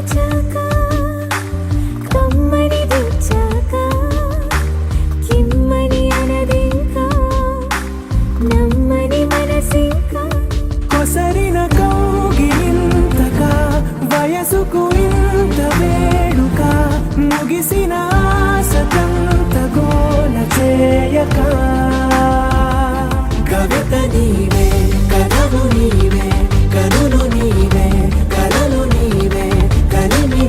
పిలిచాక కమ్మని తెచ్చాక కిమ్మని అనదింకా నమ్మని మనసింకా కొసరిన కౌగిలింతగా వయసుకు ఇంత వేడుక ముగిసిన ఆశతంత గోల చేయక కవిత నీవే కథలు నీవే కనులు నీవే కలలు నీవే కలిమి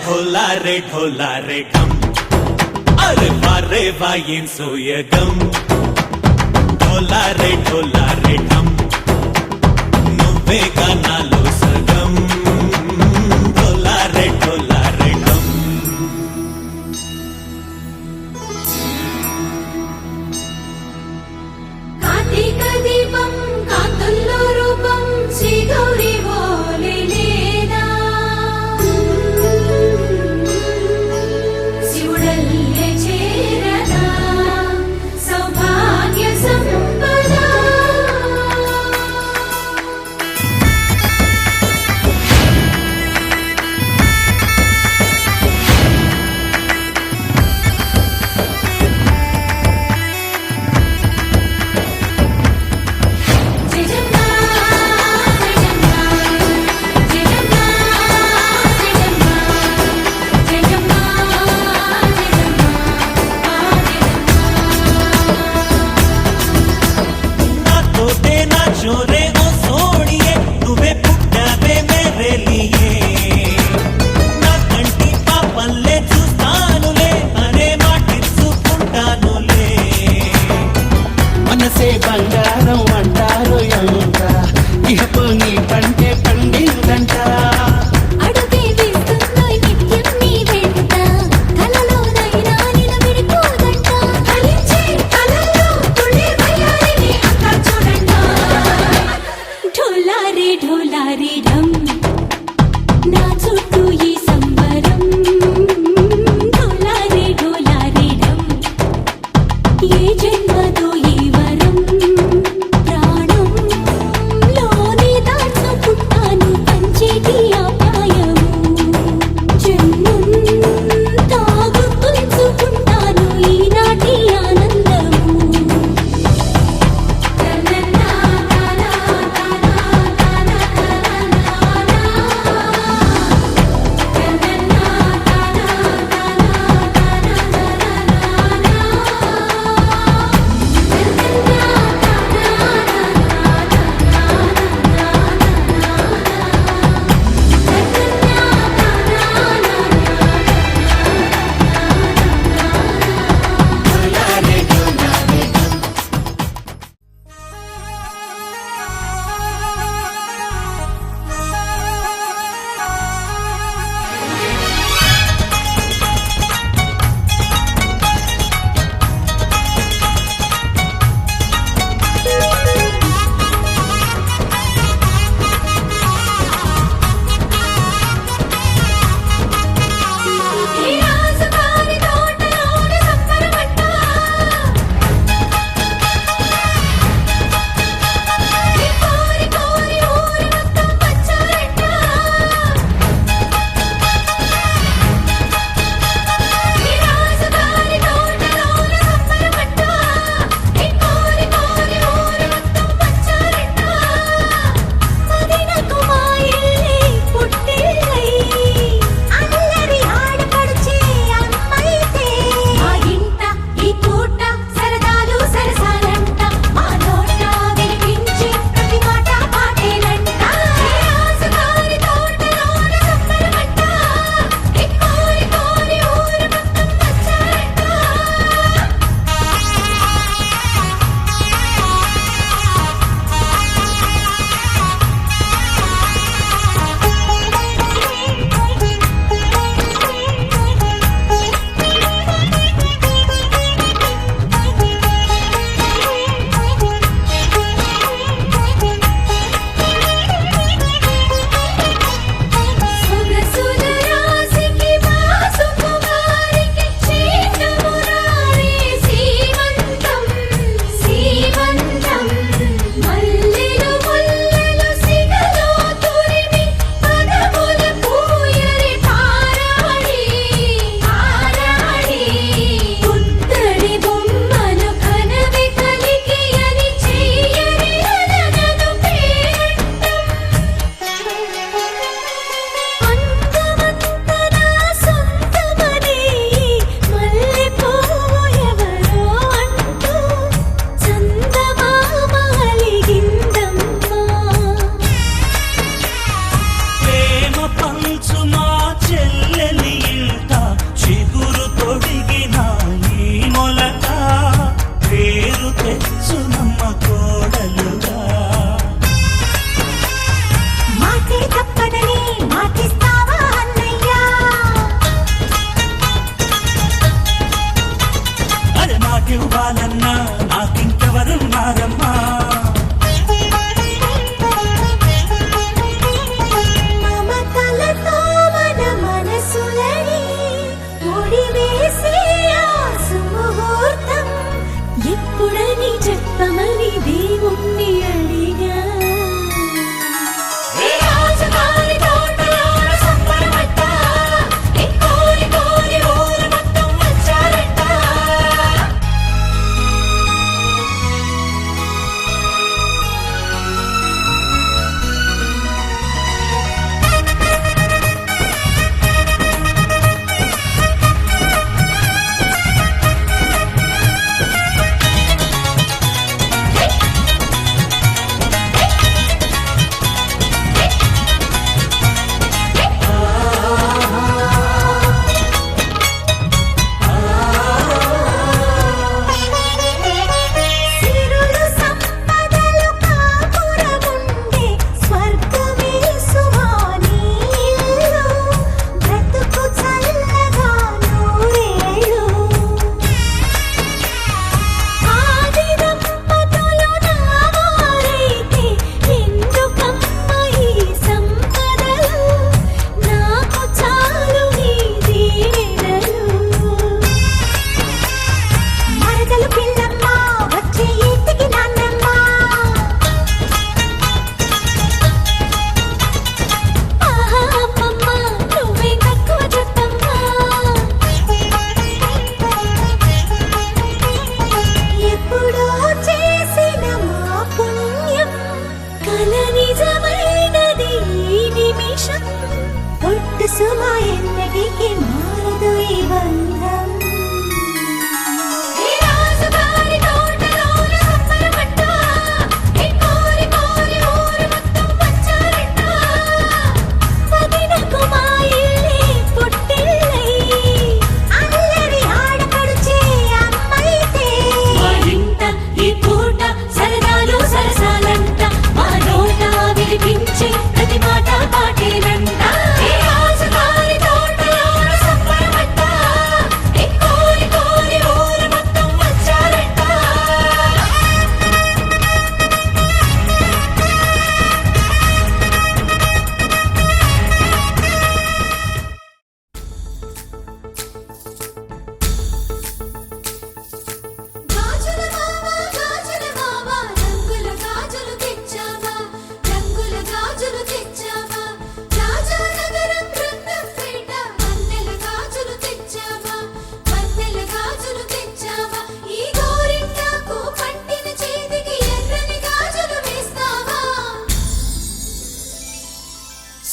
ढोला रे ढम अरे वारे वाइन सोयगम ढोला रे ढम నువ్వే గానాలో సగం ढोला रे ढम కార్తీక దీపం కాంతుల్లో రూపం శ్రీ గౌరీ ఓలే లేదా శివుడల్లే చేరదా సౌభాగ్య సంపద छोरे ओ सोनिए నువ్వే పుట్టావే మేరే లియే నా కంటి పాపల్లే చూస్తానులే అనే మాటిచ్చుకుంటానులే మనసే బంగారం అంటారు ఎంత ఇహపు నీ పంటే పండిందంట అడుగే వేస్తుందో నిత్యం నీ వెంట కలలోనైనా నిలబడిపోదంట కలించే కలల్లో తుళ్ళే వయ్యారిని అంతా చూడంట ढोला रे ढम నా చుట్టూ ఈ సంబరం ढोला रे ढम ఏ జన్మదో ఈ వరం ప్రాణంలోని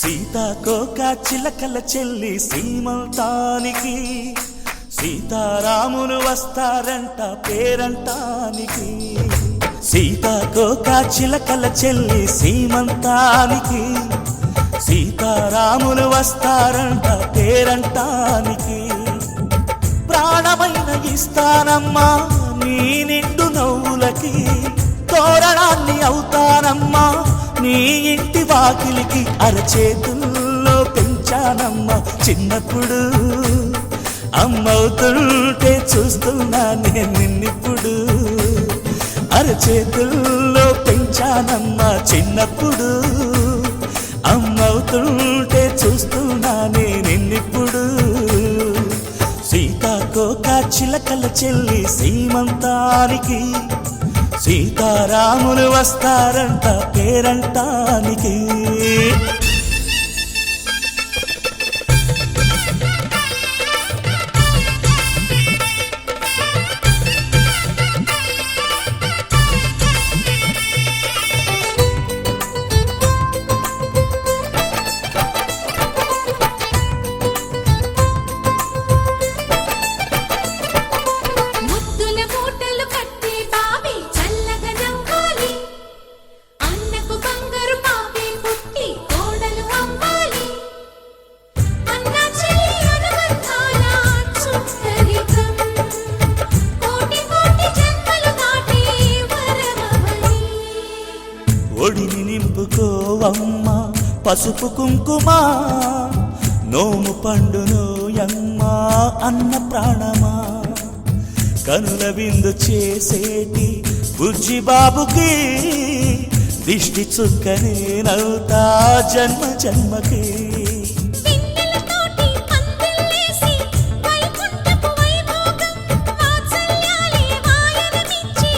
సీతాకోక చిలకల చెల్లి సీమంతానికి సీతారాములు వస్తారంట పేరంటానికి. సీతాకోక చిలకల చెల్లి సీమంతానికి సీతారాములు వస్తారంట పేరంటానికి. ప్రాణమైన ఇస్తానమ్మా నీ నిండు నవ్వులకి, తోరణాన్ని అవుతానమ్మా నీ ఇంటి వాకిలికి. అరచేతుల్లో పెంచానమ్మా చిన్నప్పుడు, అమ్మవుతుంటే చూస్తున్నా నేను నిన్నిప్పుడు. అరచేతుల్లో పెంచానమ్మా చిన్నప్పుడు, అమ్మవుతుంటే చూస్తున్నా నేను నిన్నిప్పుడు. సీతాకోక చిలకల చెల్లి సీమంతానికి సీతారాములు వస్తారంట పేరంటానికి. ముద్దుల మూటలు కట్టి బాబీ చల్లగా నవ్వాలి, అన్నకు బంగారు పాపే పుట్టి కోడలు అవ్వాలి. అన్న చెల్లి అనుబంధాల చుట్టరికం, కోటి కోటి జన్మలు దాటి వరమవని. ఒడిని నింపుకోవమ్మ పసుపు కుంకుమ, నోము పండునోయమ్మ అన్న ప్రాణమా. కనుల విందు చేసేటి బుజ్జి బాబుకి దిష్టి చుక్కనేనవుతా జన్మ జన్మకి. పిన్నెలతోటి పందిళ్ళేసి వైకుంఠపు వైభోగం, వాత్సల్యాలే వాయనమిచ్చి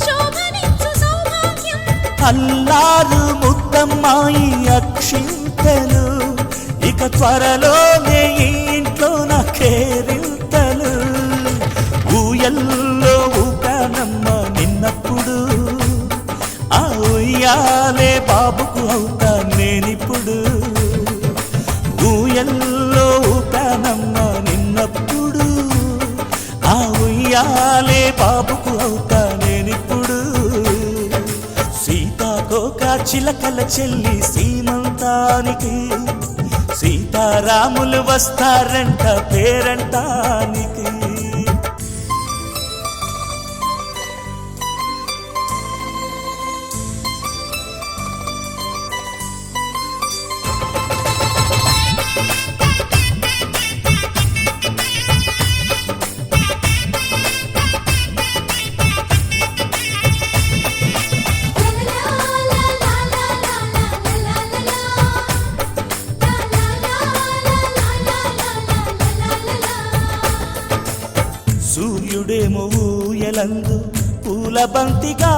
శోభనిచ్చు సౌభాగ్యం. అల్లారు ముద్దమ్మాయి అక్షింతలు, ఇక త్వరలోనే ఈ ఇంట్లో నా కేరింతలు. ఊయల్లో ఊపానమ్మ నిన్నప్పుడు, ఆ ఉయ్యాలే బాబుకు అవుతా నేనిప్పుడు. ఊయల్లో ఊపానమ్మ నిన్నప్పుడు, ఆ ఉయ్యాలే బాబుకు అవుతా నేనిప్పుడు. సీతాకోక చిలకల చెల్లి సీమంతానికి సీతారాములు వస్తారంట పేరంటానికి. సూర్యుడేమో ఊయలందు పూల బంతిగా,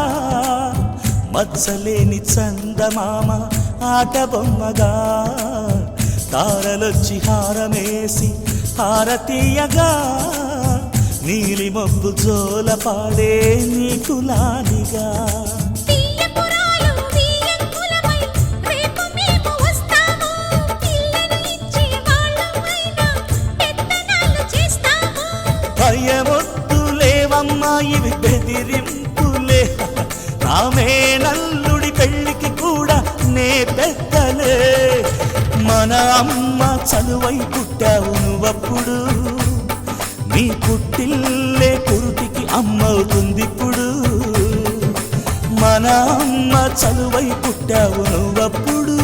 మత్సలేని చందమామ ఆట బొమ్మగా. తారలొచ్చి హారమేసి హారతీయగా, నీలి మబ్బు జోల పాడే నీకులానిగా. తీయపురాలు వీయంకులమై రేపు మేము వస్తాము, పిల్లను ఇచ్చి వాళ్ళమైనా పెత్తనాలు చేస్తాము. భయమొద్దులేవమ్మా ఇవి బెదిరింపులే, రామే నల్లుడి పెళ్ళికి కూడా నే పెద్దలే. మన అమ్మ చనువై పుట్టావు నువ్వప్పుడు, నీ పుట్టిల్లే పురుటికి అమ్మవుతుందిప్పుడు. మన అమ్మ చనువై పుట్టావు నువ్వప్పుడు,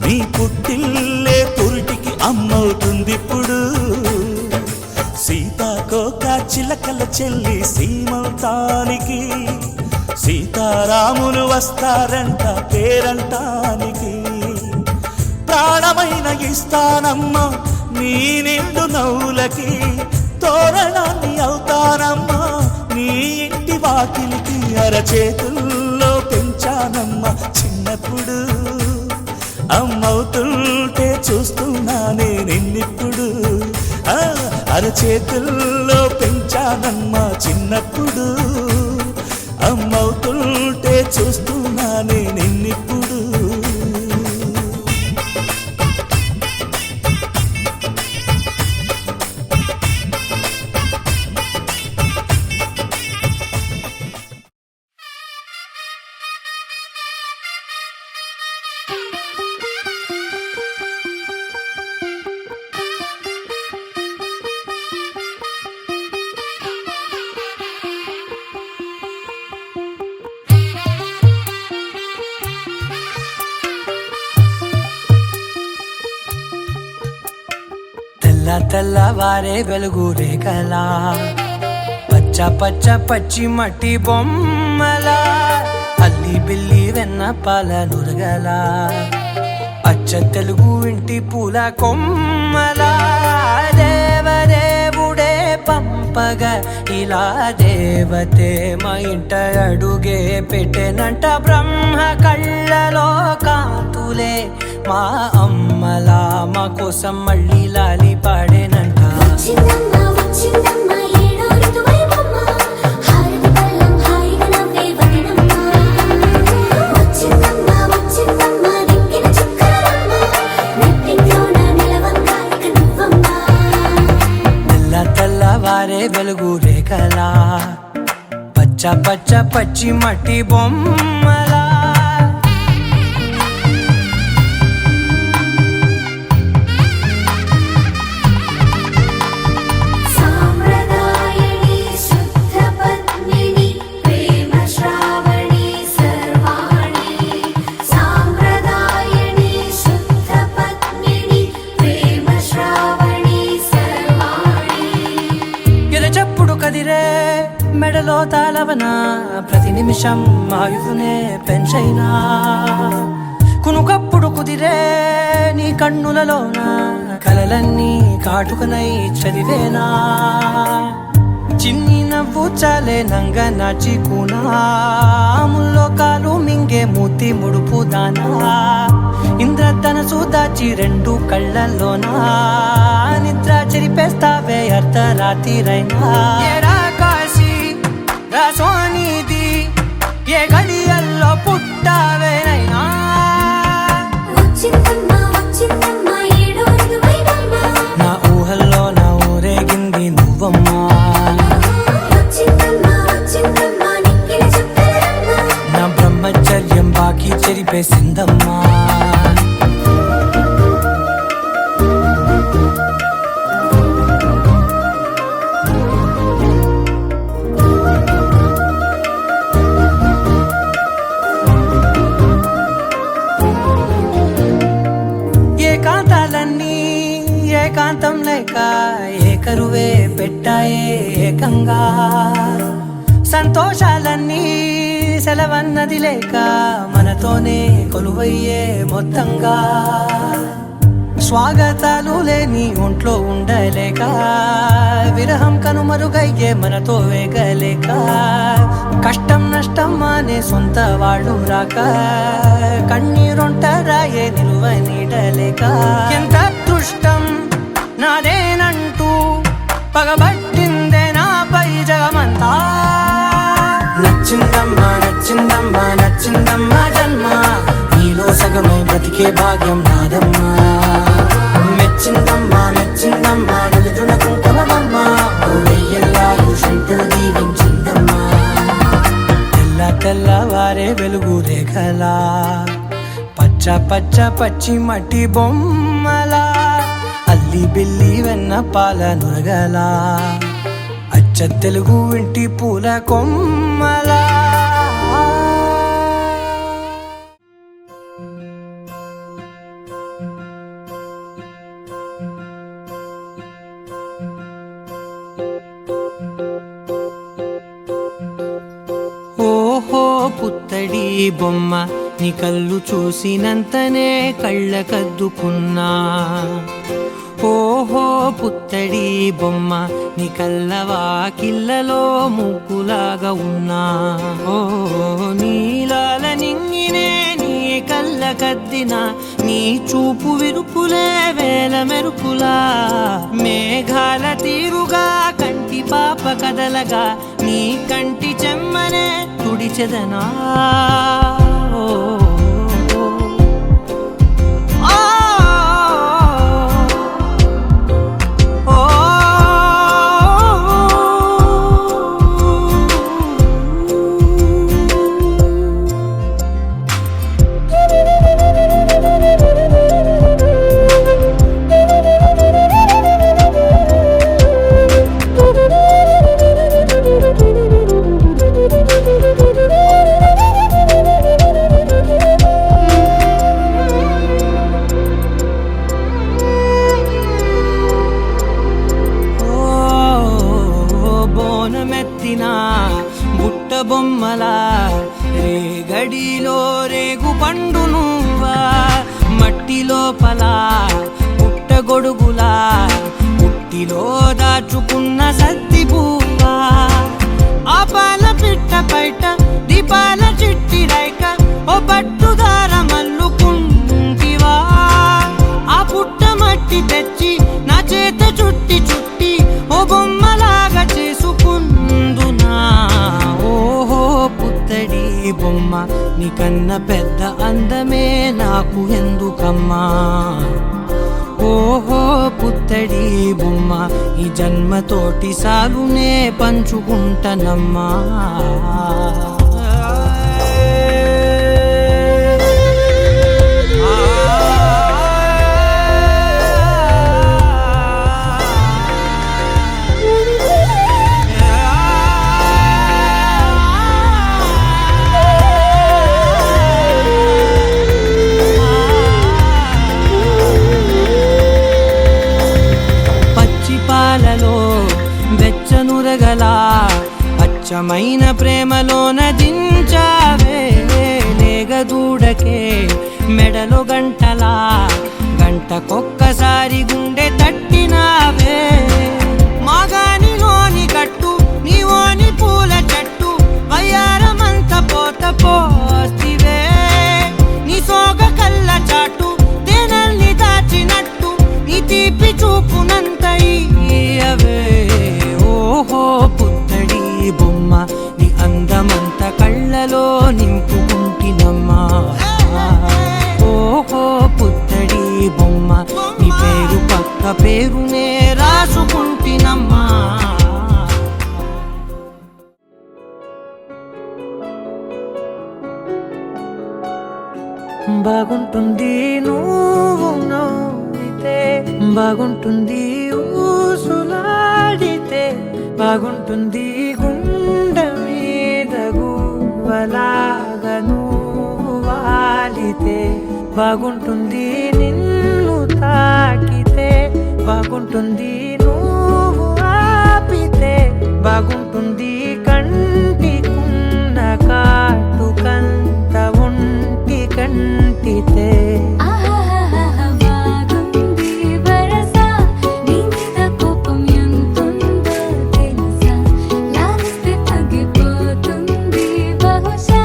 నీ పుట్టిల్లే పురుటికి అమ్మవుతుందిప్పుడు. సీతాకోక చిలకల చెల్లి సీమంతానికి సీతారాములు వస్తారంట పేరంటానికి. ప్రాణమైన ఇస్తానమ్మా నీ నిండు నవ్వులకి, తోరణాన్ని అవుతానమ్మా నీ ఇంటి వాకిలికి. అరచేతుల్లో పెంచానమ్మా చిన్నప్పుడు, అమ్మవుతుంటే చూస్తున్నానే నిన్నిప్పుడు. అరచేతుల్లో పెంచానమ్మా చిన్నప్పుడు, అమ్మవుతుంటే చూస్తున్నానే నిన్నిప్పుడు. తెల్లవారే వెలుగు రేఖలా పచ్చ పచ్చ పచ్చి మట్టి బొమ్మలా అల్లి బిల్లి వెన్న పాల నురగలా అచ్చ తెలుగు ఇంటి పూల కొమ్మలా దేవదేవుడే పంపగా ఇలా దేవతే మా ఇంట అడుగే పెట్టెనంట బ్రహ్మ కళ్ళలో కాంతులే మా అమ్మలా మా కోసం మళ్ళీ లాలి పాడేనంట వచ్చిందమ్మ వచ్చిందమ్మ ఏడో ఋతువైవమ్మ హారతి పళ్ళం హాయిగా నవ్వే వదినమ్మ వచ్చిందమ్మ వచ్చిందమ్మ దిక్కిన చుక్కలమ్మ నెట్టింట్లోన నిలవంగా ఇక నువ్వమ్మ తెల్లవారే వెలుగు రేఖలా పచ్చ పచ్చ పచ్చి మట్టి బొమ్మలా సాంప్రదాయని శుద్ధ పద్మిని ప్రేమ శ్రావణి సర్వాణి సాంప్రదాయని శుద్ధ పద్మిని ప్రేమ శ్రావణి సర్వాణి ఎరచప్పుడు కదిరే మెడలో తాళవన ప్రతి నిమిషం ఆయువునే పెంచైనా కునుకప్పుడు కుదిరే నీ కన్నులలోన కలలన్నీ కాటుకనై చదివేనా చిన్ని నవ్వు చాలే నంగ నాచి కూనాముల్లో కాలు మింగే మూతి ముడుపు దానా ఇంద్రధనసు దాచి రెండు కళ్ళల్లోనా నిద్ర చెరిపేస్తావే అర్ధరాత్రిరైనా ఏరా కాశీ రా సోనిది ఏ గడియల్లో పుట్టావేనైనా వచ్చిందమ్మ వచ్చిందమ్మ ఏడో ఋతువైవమ్మ నా ఊహల్లో నా ఊరేగింది నువ్వమ్మా వచ్చిందమ్మ వచ్చిందమ్మ నిక్కిన చుక్కలమ్మ నా బ్రహ్మచర్యం బాకీ చెరిపేసిందమ్మా ఏకాంతాలన్నీ ఏకాంతం లేక ఏకరువే పెట్టాయే ఏకంగా సంతోషాలన్నీ సెలవన్నది లేక మనతోనే కొలువయ్యే మొత్తంగా స్వాగతాలు లేని ఒంట్లో ఉండలేక విరహం కనుమరుగయ్యే మనతో వేగలేక కష్టం నష్టం అనే సొంత వాళ్ళు రాక కన్నీరొంటరాయే నిలువ నీడలేక ఎంత అదృష్టం నాదేనంటూ పగబట్టిందే నాపై జగమంతా నచ్చిందమ్మా నచ్చిందమ్మా నచ్చిందమ్మా జన్మ నీలో సగమై బ్రతికే భాగ్యం నాదమ్మా మెచ్చిందమ్మా మెచ్చిందమ్మా నలుదున కుంకుమమ్మా వెయ్యల్లాలు శంకరు దీవించిందమ్మా తెల్లవారే వెలుగు రేఖలా పచ్చ పచ్చ పచ్చి మట్టి బొమ్మలా అల్లి బిల్లి వెన్న పాల నురగలా అచ్చ తెలుగు ఇంటి పూల కొమ్మలా ఓహో పుత్తడి బొమ్మ నీ కళ్ళు చూసినంతనే కళ్ళకద్దుకున్నా ఓహో పుత్తడి బొమ్మ నీ కళ్ళవాకిళ్ళలో ముగ్గులాగా ఉన్నా ఓ నీలాల నింగినే నీ కళ్ళకద్దిన నీ చూపు విరుపులే వేల మెరుపులా మేఘాల తీరుగా కంటి పాప కదలగా నీ కంటి చెమ్మనే తుడిచెదనా పుత్తడిలో రేగు పండు నువ్వా మట్టి లోపల పుట్టగొడుగులా పుట్టిలో దాచుకున్న సత్తి పువ్వా ఆ పాల పిట్ట బయట దీపాల చిట్టి రైక ఓ పట్టుదార మల్లుకుంటివా ఆ పుట్ట మట్టి తెచ్చి నా చేత చుట్టి చుట్టి ఓ బొమ్మలాగా చేసుకుందునా ఓహో పుత్తడి బొమ్మ నీకన్న పెద్ద అందమే నాకు ఎందుకమ్మా ఓహో పుత్తడి బొమ్మ ఈ జన్మతోటి సాలునే పంచుకుంటనమ్మా వెచ్చనురగలా అచ్చమైన ప్రేమలోన దించావే లేగదూడకే మెడలో గంటలా గంటకొక్కసారి గుండె తట్టినావే మాగానిలోని గట్టు నీవోని పూల చెట్టు వయ్యారమంత పోత పోస్తివే నీ సోగ కళ్ళ చాటు తేనల్ని దాచినట్టు నీ తీపి చూపునంత ఇయ్యవే ఓహో పుత్తడి బొమ్మ నీ అందమంత కళ్ళలో నింపుకుంటినమ్మా ఓహో పుత్తడి బొమ్మ నీ పేరు పక్క పేరునే రాసుకుంటినమ్మా బాగుంటుంది నువ్వు నవ్వితే బాగుంటుంది ఊసులాడితే బాగుంటుంది గుండె మీద గువ్వలాగా నువ్వు వాలితే బాగుంటుంది నిన్ను తాకితే బాగుంటుంది నువ్వు ఆపితే బాగుంటుంది కంటికున్న కాటుకంత ఒంటి కంటితే బాగుంది వరస నీ మీద కోపం ఎంతుందో తెలుసా లాలిస్తే తగ్గిపోతుంది బహుశా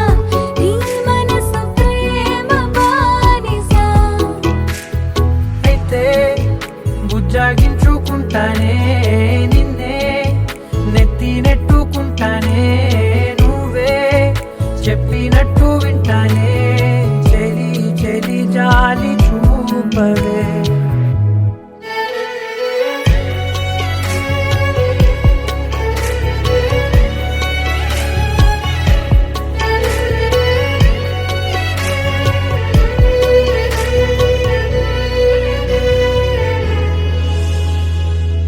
నీ మనసు ప్రేమ బానిస అయితే బుజ్జాగించుకుంటానే నిన్నే నెత్తి నెట్టుకుంటానే నువ్వే చెప్పినట్టు వింటానే చెలి చెలి జాలి చూపవే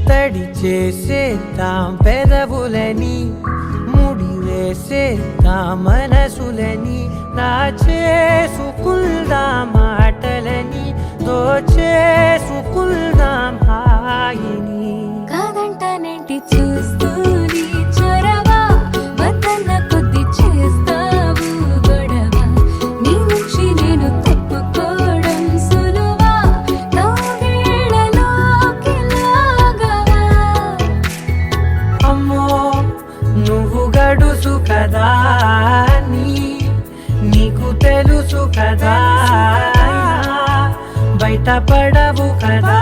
తడి చేసేద్దాం పెదవులని ముడి వేసేద్దాం మనసులని నా చేసుకుందాం మాటలని దోచేసుకుందాం హాయిని కాదంటానేంటి చూస్తూ నీ చొరవ వద్దన్న కొద్ది చేస్తావు గొడవ నీ నుంచి నేను తప్పుకోవడం సులువా నవ్వేళ్ళలోకి లాగవా అమ్మో నువ్వు గడుసు కదా నీకు తెలుసు కదా బయట పడవు కదా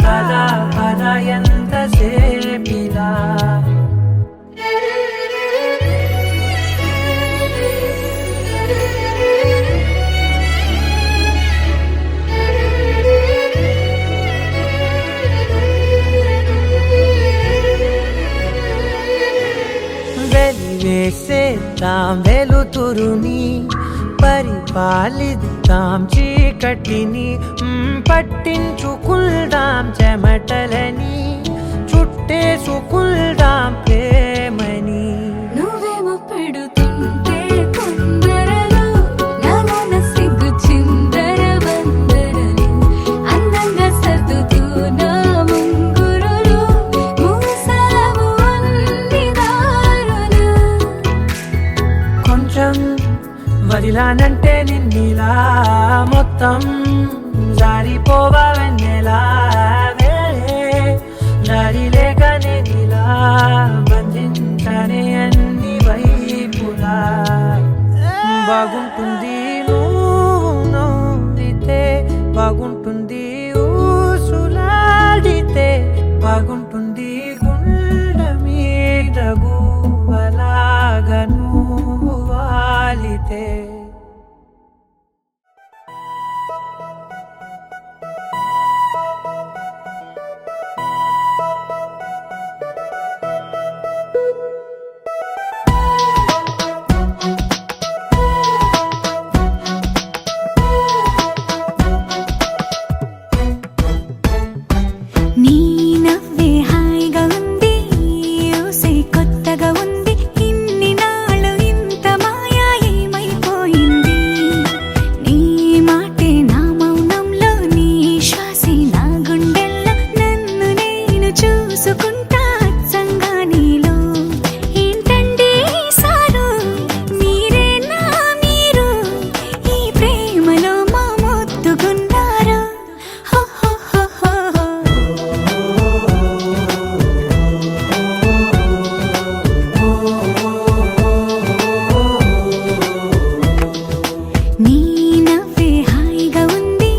పద పద ఎంతసేపిలా వెలివేసేద్దాం వెలుతురుని పరిపాలిద్దాం చీకటిని పట్టించుకుందాం చెమటలని చుట్టేసుకుందాం ప్రేమని నువ్వేమో పెడుతుంటే కొందరలు నాన్న సిగ్గు చిందర వందరలు అందంగా సర్దుతూ నా ముంగురులు మూసావు అన్ని దారులు కొంచెం వదిలానంటే నిన్నిలా మొత్తం జారిపోవా వెన్నెలా జారి లేక నేనిలా బంధించనే అన్ని వైపులా బాగుంటుంది నువ్వు నవ్వితే బాగుంటుంది ఊసులాడితే బాగుంటుంది గుండె మీద గువ్వలాగా నువ్వు వాలితే నీ నవ్వే హాయిగా ఉంది ఊసే కొత్తగా ఉంది ఇన్ని నాళ్ళు ఇంత మాయా ఏమైపోయింది నీ మాటే నా మౌనంలో నీ శ్వాసే నా గుండెల్లో నన్ను నేను చూసుకుంటా అచ్చంగా నీలో ఏంటండి సారు మీరే నా మీరు ఈ ప్రేమలో మా మొత్తుకున్నారు హో హో హో హో హో. నీ నవ్వే హాయిగా ఉంది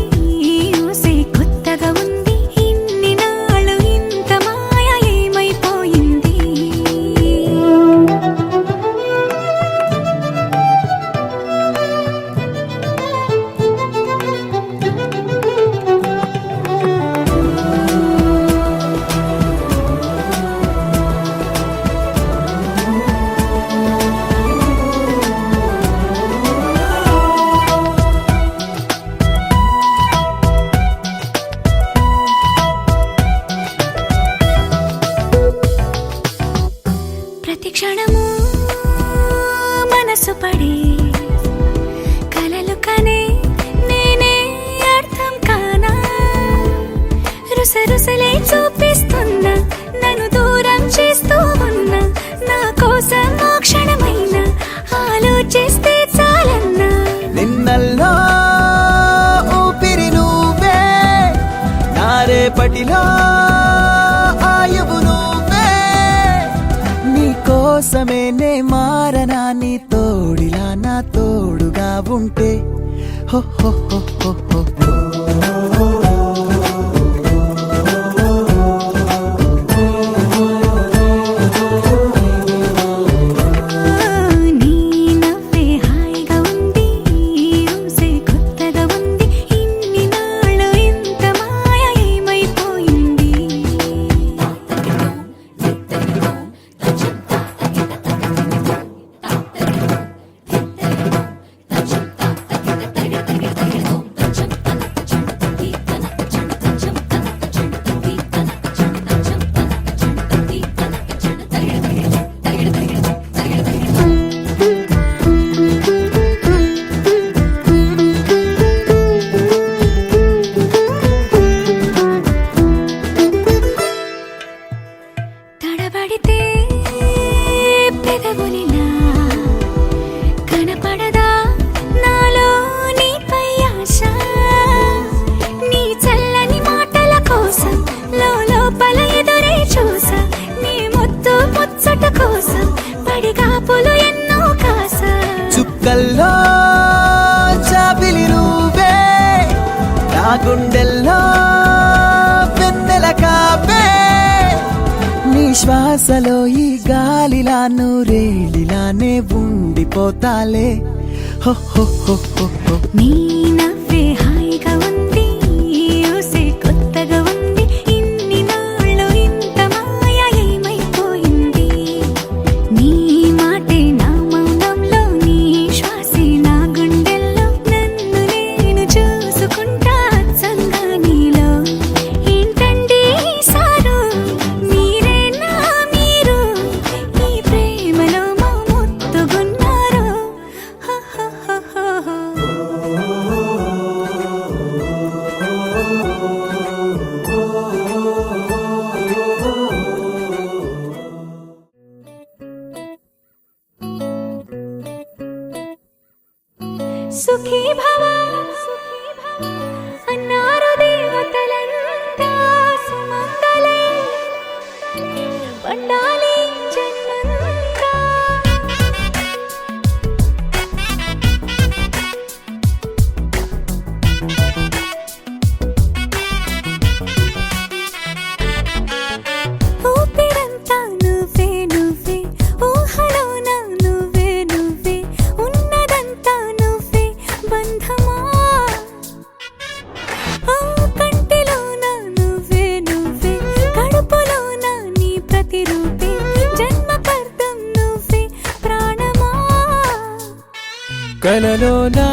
ఊసే కొత్తగా ఉంది ఇన్ని నాళ్ళు ఇంత మాయ ఏమైపోయింది ప్రతి క్షణము మనసు పడే కలలు కనే నేనే అర్థం కానా రుసరుసలే చూపిస్తున్నా నన్ను దూరం చేస్తూ ఉన్నా నా కోసం ఆ క్షణమైన ఆలోచిస్తే చాలన్నా నిన్నల్లో ఊపిరి నువ్వే నా రేపటిలో ఆయువు నువ్వే నీ కోసమే నే మారనా నీ తోడిలా నా తోడుగా ఉంటే హో హో హో హో హో నీ నవ్వే హాయిగా ఉంది ఊసే కొత్తగా ఉంది ఇన్ని నాళ్ళు ఇంత మాయ ఏమైపోయింది తడబడితే పెదవులిలా కనపడదా నాలో నీపై ఆశ నీ చల్లని మాటల కోసం లోపల ఎదురే చూసా నీ ముద్దు ముచ్చట కోసం పడిగాపులు ఎన్నో కాసా చుక్కల్లో చాపిలి నువ్వే నా గుండెల్లో వెన్నెల కాపే నీ శ్వాసలో ఈ గాలిలా నూరేలిలానే ఉండిపోతాలే హో హో హో హో హో నీ నవ్వే హాయిగా ఉంది ఊసే కొత్తగా ఉంది ఇన్ని నాళ్ళు ఇంత మాయ ఏమైపోయింది నీ మాటే నా మౌనంలో నీ శ్వాసే నా గుండెల్లో నన్ను నేను చూసుకుంటా అచ్చంగా నీలో ఏంటండి సారు మీరే నా మీరు ఈ ప్రేమలో మా మొత్తుకున్నారు హో హో హో హో హో. సుఖీ భవ అన్నారు దేవతలంతా సుమంగళై పండాలి జన్మంతా. ఊపిరంతా నువ్వే నువ్వే ఊహలోన నువ్వే నువ్వే ఉన్నదంతా నువ్వే బంధమా. ఆ కంటిలోన నువ్వే నువ్వే కడుపులోన నీ ప్రతిరూపే జన్మకర్తం నువ్వే ప్రాణమా. కలలోనా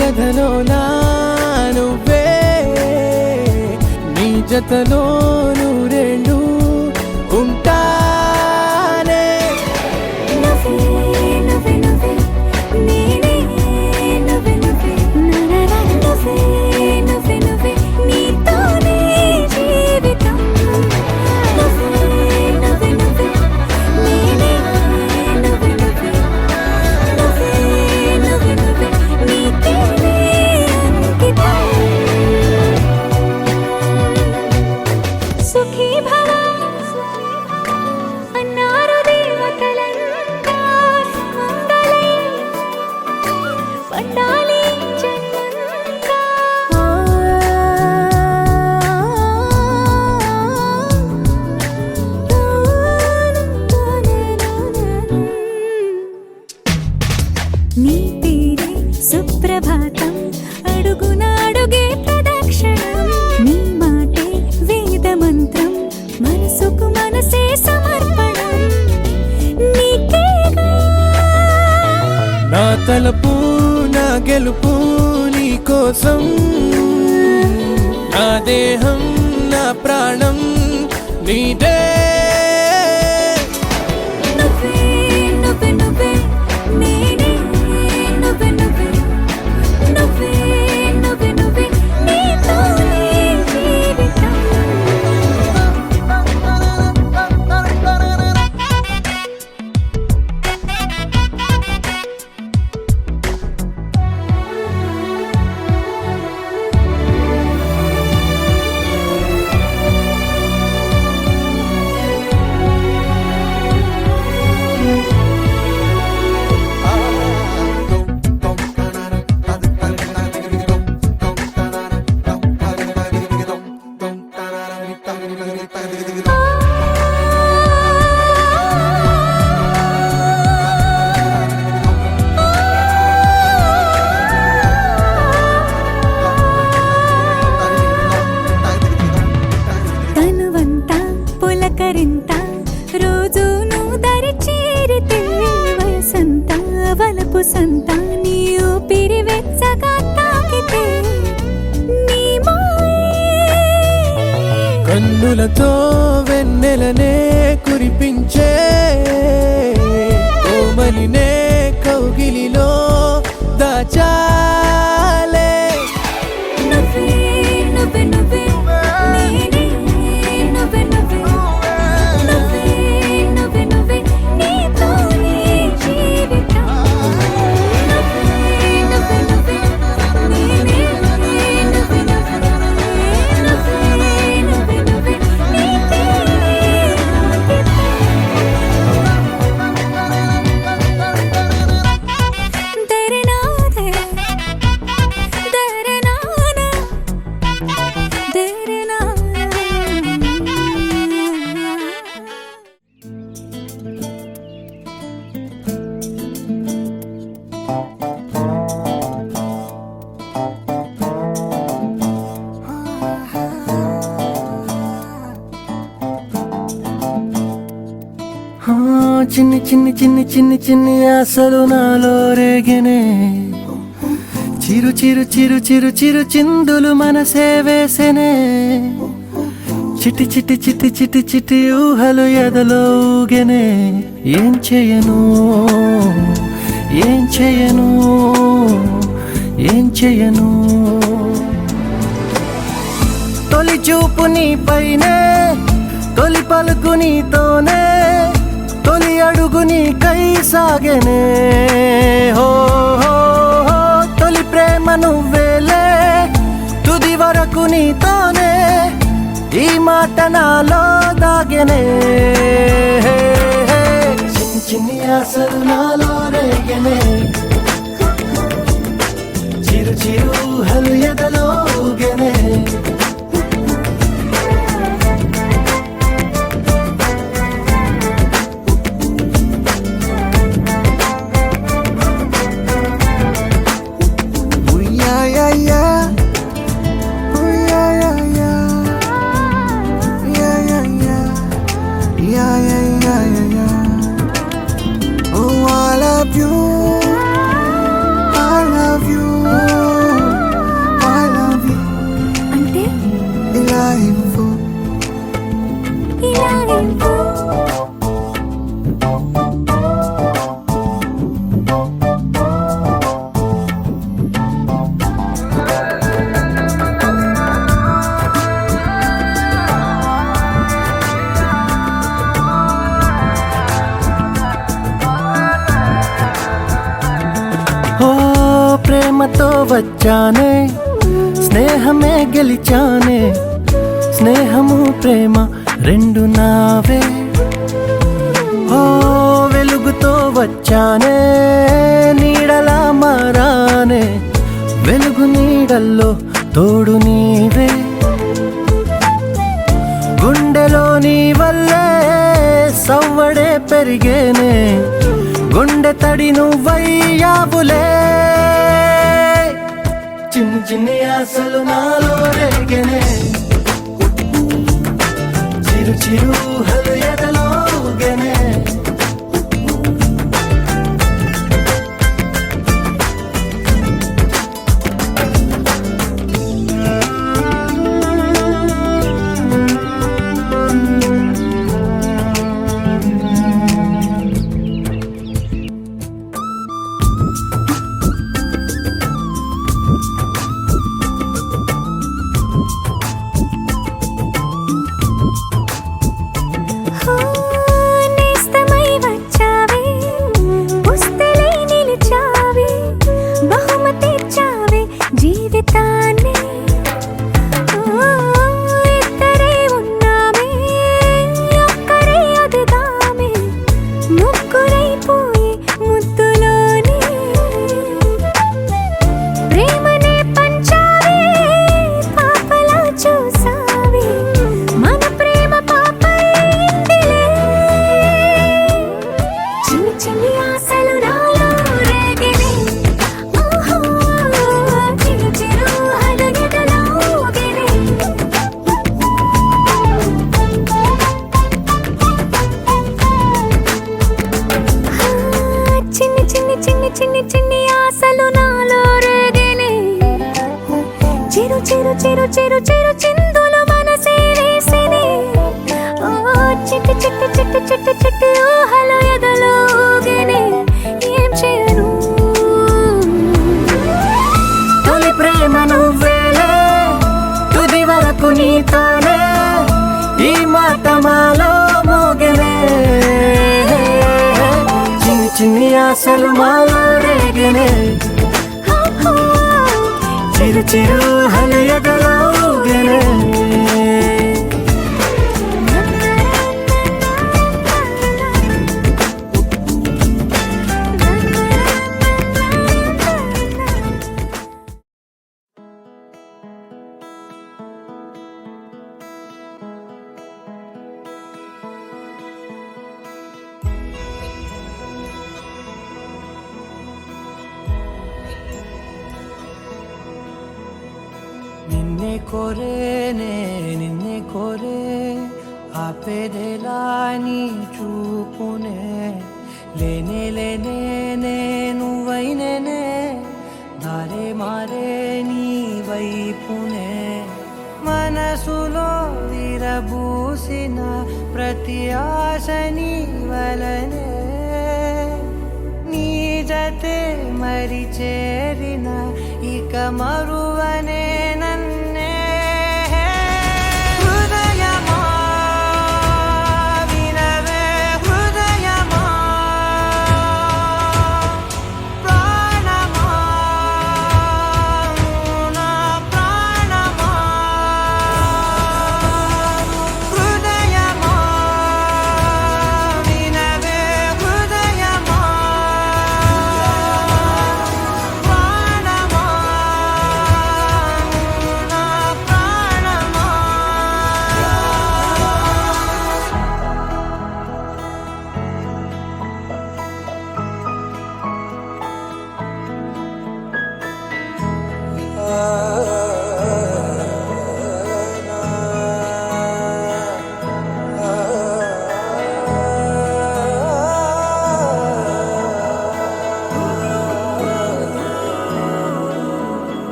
కథలోనా నువ్వే నీ జతలో నూరేళ్ళు ఉంటానే. నువ్వే నువ్వే నువ్వే నేనే నువ్వే నువ్వే నరరా నువ్వే నువ్వే నువ్వే నీతోనే జీవితం. నువ్వే నువ్వే నువ్వే నేనే నువ్వే నువ్వే నువ్వే నువ్వే నువ్వే నీకేనే అంకితం. సుఖీ భవ అన్నారు దేవతలంతా సుమంగళై పండాలి జన్మంతా. నీ పేరే సుప్రభాతం అడుగున అడుగే ప్రదక్షిణం. నీ మాటే వేదమంత్రం మనసుకు మనసే సమర్పణం. నీకేగా నా తలపు నా గెలుపు నీ కోసం నా దేహం నా ప్రాణం నీదే. నువ్వే నువ్వే నువ్వే నేనే నువ్వే నువ్వే నువ్వే నువ్వే నువ్వే నీతోనే జీవితం. తనువంతా పులకరింత రోజు నువ్వు దరి చేరితే వయసంతా వలపు సంతా నీ ఊపిరి వెచ్చగా తాకితే నీ మాయే కన్నులతో వెన్నెలనే కురిపించే కోమలినే కౌగిలిలో దాచాలే. నువ్వే నువ్వే నువ్వే నేనే నువ్వే నువ్వే నువ్వే నువ్వే నువ్వే నీతోనే జీవితం. నువ్వే నువ్వే నువ్వే నేనే నువ్వే నువ్వే నువ్వే నువ్వే నువ్వే నీకేనే అంకితం. దరినాదే దరినానా దరినా. ఆ, చిన్ని చిన్ని చిన్ని చిన్ని చిన్ని ఆశలు నాలో రేగెనే. చిరు చిరు చిరు చిరు చిరు చిందులు మనసే వేసెనే. చిటి చిటి చిటి చిటి చిటి ఊహలు ఎదలో ఊగెనే. ఏం చేయను ఏం చేయను ఏం చేయను. తొలి చూపు నీ పైనే తొలి పలుకు నీతోనే తొలి అడుగు నీకై సాగెనే. హో హో హో తొలి మాట నాలో దాగెనే చిన్ని చిన్ని ఆశలు నాలో రేగెనే చిరు చిరు ఊహలు ఎదలో ఊగెనే అంటే ఇలా ఇవ్వు. ఓ ప్రేమతో వచ్చానే స్నేహమే గెలిచానే స్నేహము ప్రేమ రెండు నావే ఓ వెలుగుతో వచ్చానే నీడలా మారానే వెలుగు నీడల్లో తోడు నీవే గుండెలో నీ వల్లే సవ్వడే పెరిగేనే గుండె తడి నువ్వయ్యావులే చిన్ని చిన్ని ఆశలు నాలో రేగెనే చిరు చిరు ఊహలు ఎదలో ఊగెనే నేస్తమై వచ్చావే పుస్తలై నిలిచావే బహుమతి ఇచ్చావే జీవితాన్ని ఇద్దరే ఉన్నామే ఒక్కరే అదుగామే ముగ్గురైపోయి ముద్దులోనే ప్రేమనే పంచావే పాపలా చూసావే మన ప్రేమ పాపైందిలే చిన్ని చిన్ని ఆశలు నాలో రేగినే ఓహో చిరు చిరు హలగెదలో ఊగెనే చిన్ని చిన్ని చిన్ని చిన్ని చిన్ని ఆశలు నాలో రేగినే చిరు చిరు చిరు చిరు చిరు చిందులు మనసే వేసినే ఓ చిట్టి చిట్టి చిట్టి చిట్టి చిట్టి ఊహలు ఎదలో ఊగెనే ఏం చేయను తొలి ప్రేమ నువ్వేలే తుది వరకు నీతోనే ఈ మాట మాలో మోగెనే చిన్ని చిన్ని ఆశలు మాలో రేగెనే చిరు చిరు ఊహలు ఎదలో ఊగెనే ನಿನ್ನೆ ಕೊರೇನೆ ನಿನ್ನೆ ಕೊರೆ ಆಪೆದೆಲಾ నీ చూపునే లేనే లేనే నువ్వైనేనే దారే మారే నీ వైపునే మనసులో విరబూసిన ప్రతి ఆశ నీ వలనే నీ జతే మరి చేరిన ఇక మరువనే నన్నే హృదయమా వినవే హృదయమా ప్రాణమా నా ప్రాణమా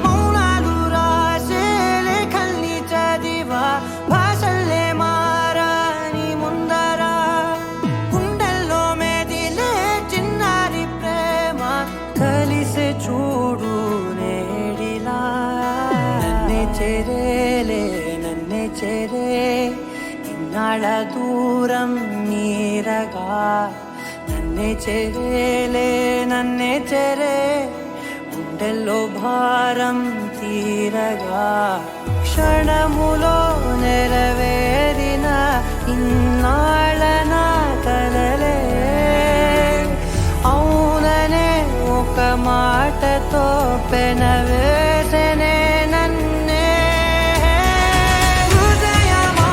మౌనాలు రాసే లేఖల్ని చదివా భాషల్లే మారాని ముందరా గుండెల్లో మెదిలే చిన్నారి ప్రేమ కలిసే చూడు నేడిలా నన్నే చేరే ఇన్నాళ్ళ దూరం నీరగా నన్నే చేరే గుండెల్లో భారం తీరగా క్షణములో నెరవేరిన ఇన్నాళ్ళ నా కలలే అవుననే ఒక మాటతో పెనవేసనే నన్నే హృదయమా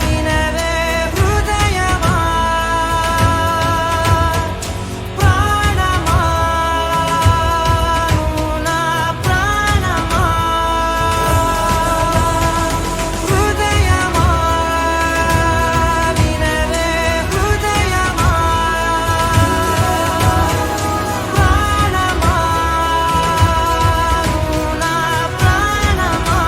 వినవే హృదయమా ప్రాణమా నువ్వు నా ప్రాణమా హృదయమా వినవే హృదయమా ప్రాణమా నువ్వు నా ప్రాణమా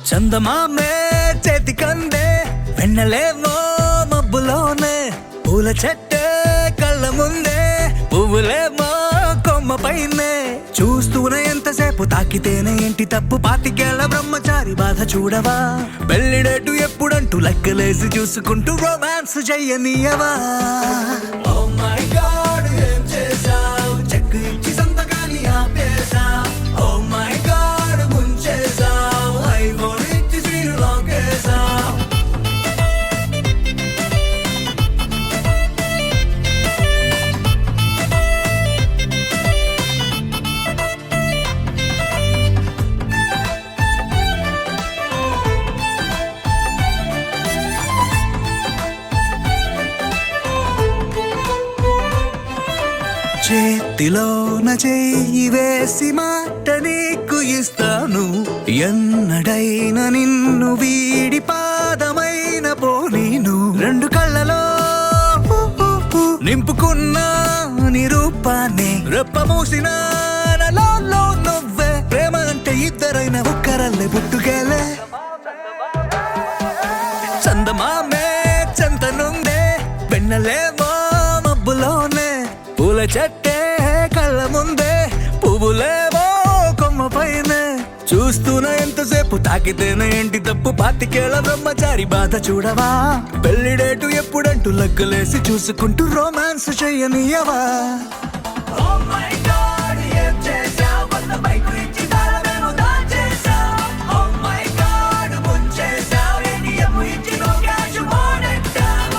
చందమామే చేతికందే వెన్నెలేమో మబ్బులోనే పూల చెట్టే కళ్ళ ముందే పువ్వులేమో కొమ్మ పైనే చూస్తూనే ఎంతసేపు తాకితేనే ఏంటి తప్పు పాతికేళ్ల బ్రహ్మచారి బాధ చూడవా పెళ్లిడేటు ఎప్పుడంటూ లెక్కలేసి చూసుకుంటూ రొమాన్స్ చెయ్యనీయవా Oh my God, ఏం చేశావ్? చెక్కు ఇచ్చి సంతకాన్ని ఆపేశావ్. Oh my God, ముంచేశావ్. ఐఫోన్ ఇచ్చి స్క్రీన్ లాగేశావ్. చేతిలోన చెయ్యి వేసి మాట నీకు ఇస్తాను ఎన్నడైనా నిన్ను వీడి పాదమైన పోనీను రెండు కళ్ళలో నింపుకున్న నిరూపాన్ని రెప్ప మూసిన నాలో నువ్వే ప్రేమ అంటే ఇద్దరైన ఒక్కరల్లే పుట్టుకేలే చందమామే చెంతనుందే వెన్నెలేమో మబ్బులోనే పూల చెట్టే కళ్ళ ముందే పువ్వులేమో కొమ్మ పైనే చూస్తూనే ఎంతసేపు తాకితేనే ఏంటి తప్పు పాతికేళ్ల బ్రహ్మచారి బాధ చూడవా పెళ్లిడేటు ఎప్పుడంటూ లెక్కలేసి చూసుకుంటూ రొమాన్స్ చెయ్యనీయవా Oh my God, ఏం చేశావ్? కొత్త బైకు ఇచ్చి తాళమేమో దాచేశావ్. Oh my God, ముంచేశావ్. ATM ఇచ్చి no cash మోడెట్టావ్.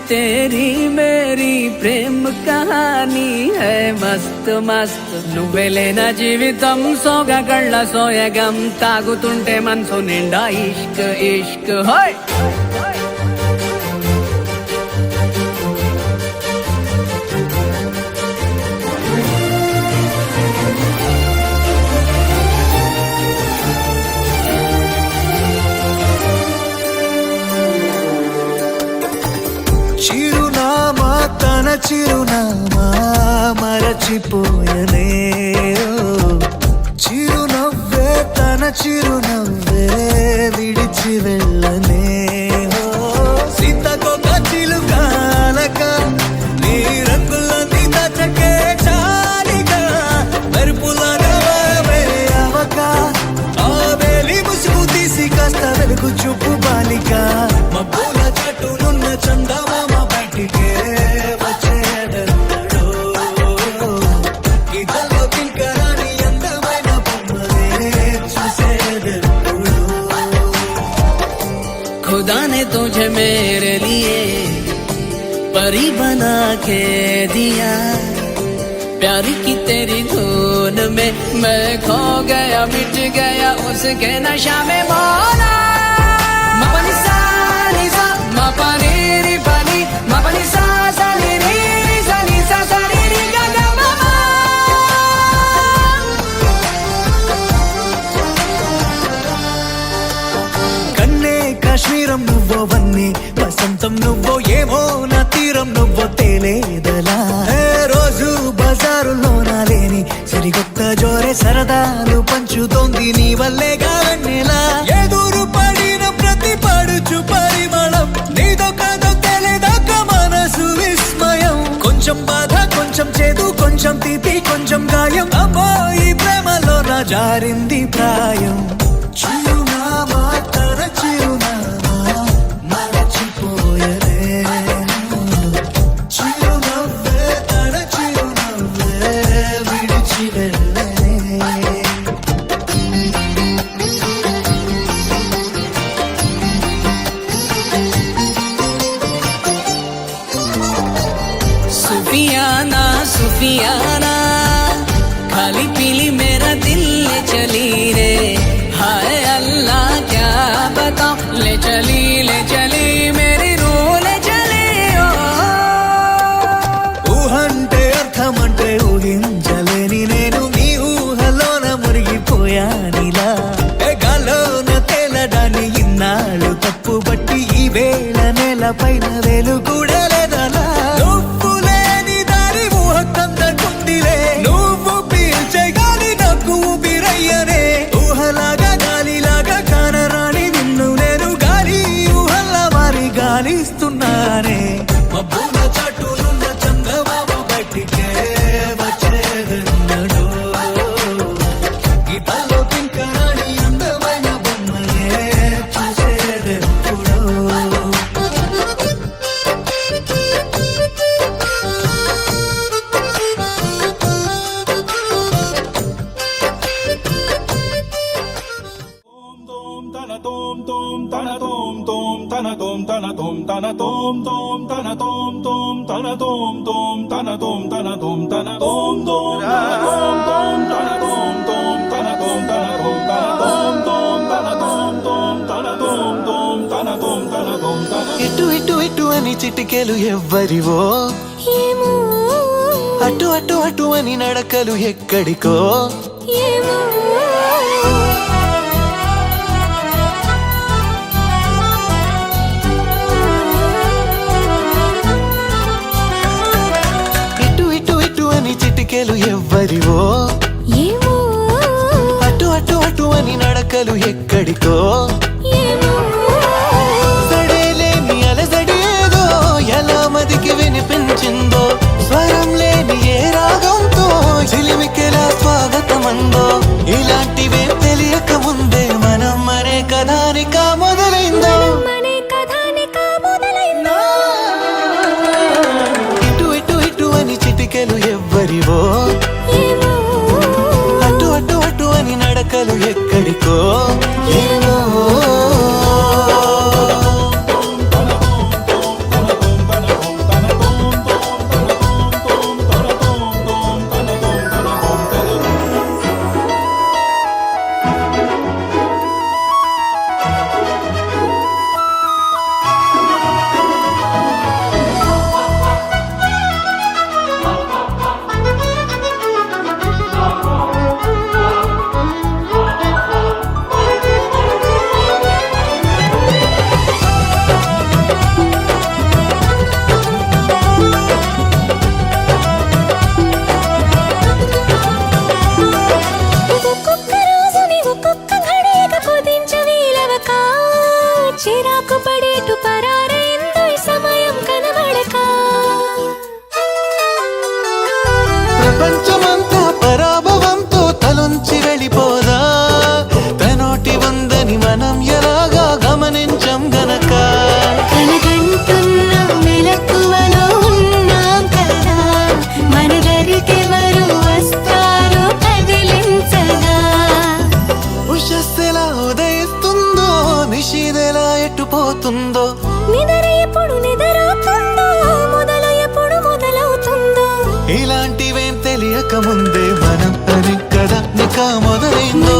तेरी मेरी प्रेम कहानी है मस्त मस्त నువ్వెలేన జీవితం సోగగళ్ళ సోయగం తాగుతుంటే మనసు నిండా ఇష్క్ ఇష్క్ హోయ్ చిరునామా తన చిరునామా మరచిపోయనే చిరునవ్వే తన చిరునవ్వే విడిచి వెళ్ళనే సీతకొక చిలుకాలక నీ రంగులన్నీ దచకే చాలిగా మెరుపులగా అవక ఆ వేలి ముసుగు తీసి కాస్త వెలుగు చూపు బాలిక మబ్బుల చట్టునున్న చందమామ బయటికే వచ్చేదన్నాడు ఇతలో కింకరాని అందమైన బొమ్మలే చూసేదన్నాడు खुदा ने तुझे मेरे लिए परी बना के दिया प्यार की तेरी धुन में मैं खो गया मिट गया उसके नशा में मौला मपनी सा नी सा मपनी री पनी मपनी सा सा नी री सा नी सा सा नी री गा गा मा मा కన్నే కాశ్మీరం నువ్వో వన్నే వసంతం నువ్వో ఏమో నా తీరం నువ్వో తేలేదలా ఏ రోజు బజారులోన లేని సరికొత్త జోరే సరదాలు పంచుతోంది నీ వల్లేగా వెన్నెలా ఎదురు పడిన ప్రతి పడుచు పరిమళం నీదో కాదో తెలియదాక మనసు విస్మయం కొంచెం బాధ కొంచెం చేదు కొంచెం తీపి కొంచెం గాయం అమ్మో ఈ ప్రేమలో నా జారింది ప్రాయం చిరునామా తన చిరునామా మరచిపోయనే చిరునవ్వే తన చిరునవ్వే విడిచి వెళ్ళనే सुफियाना सुफियाना खाली पीली मेरा दिल ले चली रे हाय अल्लाह क्या बताऊं ले चली मेरी रूह ले चली ओ ఊహంటే అర్థమంటే ఊహించలేని నేను నీ ఊహలోన మురిగిపోయానిలా గాల్లోన తేలడాన్ని ఇన్నాళ్ళు తప్పుబట్టి ఈ వేళ నేల పైన వేలు కూడా లేదలా నువ్వు లేని దారి ఊహ కందకుందిలే నువ్వు పీల్చే గాలి నాకు ఊపిరయ్యనే ఊహలాగా గాలిలాగా కానరాని నిన్ను నేను గాలి ఊహల్లా మారి గాలిస్తున్నానే మబ్బుల చాటునున్న చందమామ బయటికే వచ్చేదన్నాడు గీతాలో కింకరాని అందమైన బొమ్మలే చూసేదెప్పుడు tom tom tana tom tom tana tom tana tom tana tom tom tana tom tom tana tom tom tana tom tana tom tana tom tom tana tom tom tana tom tom tana tom tana tom tana tom tom tana tom tom tana tom tom tana tom tana tom tana ఇటు ఇటు ఇటు అని చిటికెలు ఎవ్వరివో ఏమో అటు అటు అటు అని నడకలు ఎక్కడికో ఏమో ఇటు ఇటు ఇటు అని చిటికెలు ఎవ్వరివో ఏమో అటు అటు అటు అని నడకలు ఎక్కడికో ఏమో సడేలేని అలజడి ఏదో ఎలా మదికి వినిపించిందో స్వరం లేని ఏ రాగంతో చిలిమికెలా స్వాగతమందో ఇలాంటివే తెలియక ముందే మనం అనే కథానిక మొదలైందో మనే కథానిక మొదలైందో ఇటు ఇటు ఇటు అని చిటికెలు ఎవ్వరివో ఏమో అటు అటు అటు అని నడకలు ఎక్కడికో ఏమో tana tom tom tana tom tana tom నిషిదెలా ఎట్టుపోతుందో నిద్ర ఎప్పుడు నిద్రవుతుందో మొదలు ఎప్పుడు మొదలవుతుందో ఇలాంటివేం తెలియక ముందే మనం అని కదా నిక మొదలైందో